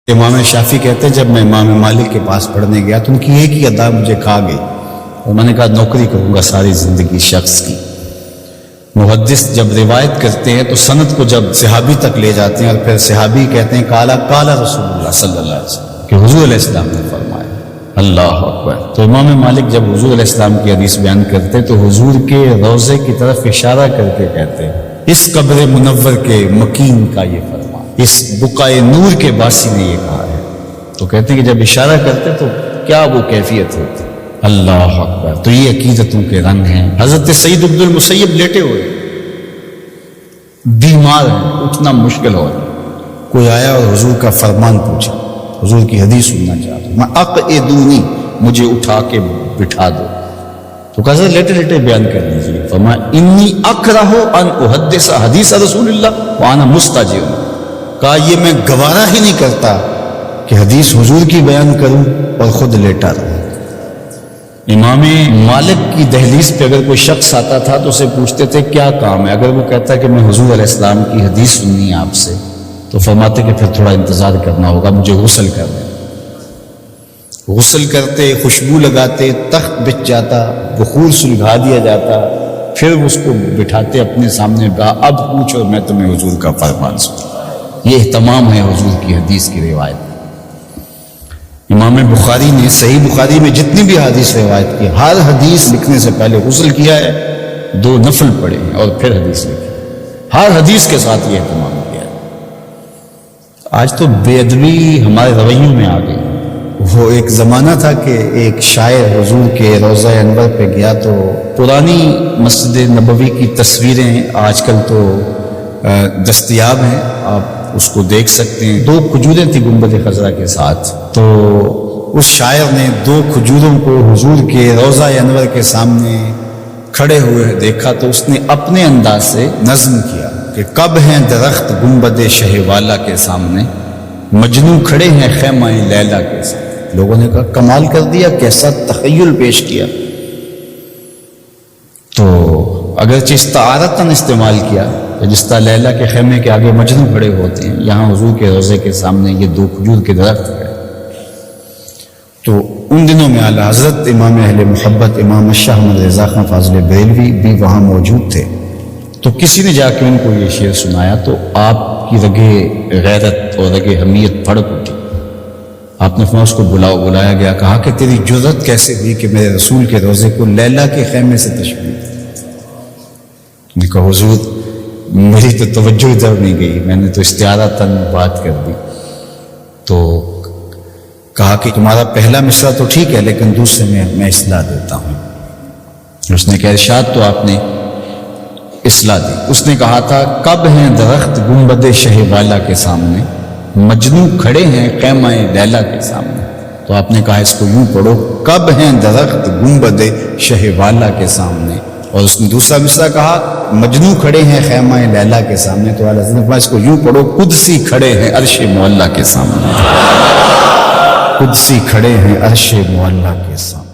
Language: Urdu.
امام شافعی کہتے ہیں جب میں امام مالک کے پاس پڑھنے گیا تو ان کی ایک ہی ادا مجھے کھا گئی اور میں نے کہا نوکری کروں گا ساری زندگی شخص کی۔ محدث جب روایت کرتے ہیں تو سند کو جب صحابی تک لے جاتے ہیں اور پھر صحابی کہتے ہیں کالا رسول اللہ صلی اللہ علیہ وسلم کہ حضور علیہ السلام نے فرمایا۔ اللہ اکبر۔ تو امام مالک جب حضور علیہ السلام کی حدیث بیان کرتے تو حضور کے روضے کی طرف اشارہ کر کے کہتے ہیں اس قبر منور کے مکین کا یہ فرمان، اس بقائے نور کے باسی نے یہ کہا ہے۔ تو کہتے ہیں کہ جب اشارہ کرتے تو کیا وہ کیفیت ہوتی۔ اللہ اکبر۔ تو یہ عقیدتوں کے رنگ ہیں۔ حضرت سعید بن المسیب لیٹے ہوئے بیمار ہیں، اٹھنا مشکل ہو رہا ہے، کوئی آیا اور حضور کا فرمان پوچھا، حضور کی حدیث سننا چاہتا ہوں، میں اقعدونی، مجھے اٹھا کے بٹھا دو۔ تو کہا حضرت لیٹے لیٹے بیان کر لیجیے۔ فرمایا انی اکرہ ان احدث حدیث رسول اللہ وانا مستجع۔ کہا یہ میں گوارا ہی نہیں کرتا کہ حدیث حضور کی بیان کروں اور خود لیٹا رہوں۔ امام مالک کی دہلیز پہ اگر کوئی شخص آتا تھا تو اسے پوچھتے تھے کیا کام ہے، اگر وہ کہتا ہے کہ میں حضور علیہ السلام کی حدیث سننی ہے آپ سے، تو فرماتے کہ پھر تھوڑا انتظار کرنا ہوگا، مجھے غسل کرنا۔ غسل کرتے، خوشبو لگاتے، تخت بچھ جاتا، بخور سلگھا دیا جاتا، پھر اس کو بٹھاتے اپنے سامنے، اب پوچھو میں تمہیں حضور کا فرمان سنوں۔ یہ اہتمام ہے حضور کی حدیث کی روایت۔ امام بخاری نے صحیح بخاری میں جتنی بھی حدیث روایت کی، ہر حدیث لکھنے سے پہلے غسل کیا ہے، 2 نفل پڑھے ہیں اور پھر حدیث لکھی، ہر حدیث کے ساتھ یہ اہتمام کیا ہے۔ آج تو بے ادبی ہمارے رویوں میں آ گئی۔ وہ ایک زمانہ تھا کہ ایک شاعر حضور کے روضہ انور پہ گیا تو پرانی مسجد نبوی کی تصویریں آج کل تو دستیاب ہیں، آپ اس کو دیکھ سکتے ہیں۔ 2 کھجوریں تھیں گنبد خضرا کے ساتھ، تو اس شاعر نے 2 کھجوروں کو حضور کے روضہ انور کے سامنے کھڑے ہوئے دیکھا تو اس نے اپنے انداز سے نظم کیا کہ کب ہیں درخت گنبد شہ والا کے سامنے، مجنوں کھڑے ہیں خیمہ لیلا کے سامنے۔ لوگوں نے کہا کمال کر دیا، کیسا تخیل پیش کیا۔ تو اگرچہ استعارتاً استعمال کیا، جس طرح لیلا کے خیمے کے آگے مجنوں کھڑے ہوتے ہیں، یہاں حضور کے روضے کے سامنے یہ 2 کھجور کے درخت ہے۔ تو ان دنوں میں اعلیٰ حضرت امام اہل محبت امام شاہ احمد رضا خان فاضل بریلوی بھی وہاں موجود تھے۔ تو کسی نے جا کے ان کو یہ شعر سنایا تو آپ کی رگے غیرت اور رگے حمیت بھڑک اٹھی۔ آپ نے فرمایا اس کو بلایا گیا، کہا کہ تیری جرأت کیسے ہوئی کہ میرے رسول کے روضے کو لیلا کے خیمے سے تشبیہ دی؟ نے کہا حضور میری تو توجہ ادھر نہیں گئی، میں نے تو استعارتاً بات کر دی۔ تو کہا کہ تمہارا پہلا مصرع تو ٹھیک ہے لیکن دوسرے میں اصلاح دیتا ہوں۔ اس نے کہا ارشاد تو آپ نے اصلاح دی۔ اس نے کہا تھا کب ہیں درخت گنبد شہ والا کے سامنے، مجنوں کھڑے ہیں خیمہ لیلا کے سامنے۔ تو آپ نے کہا اس کو یوں پڑھو کب ہیں درخت گنبد شہ والا کے سامنے، اور اس نے دوسرا مصرع کہا مجنوں کھڑے ہیں خیمہ لیلا کے سامنے۔ تو اعلیٰ حضرت نے فرمایا اس کو یوں پڑھو قدسی کھڑے ہیں عرش معلیٰ کے سامنے، قدسی کھڑے ہیں عرش معلیٰ کے سامنے۔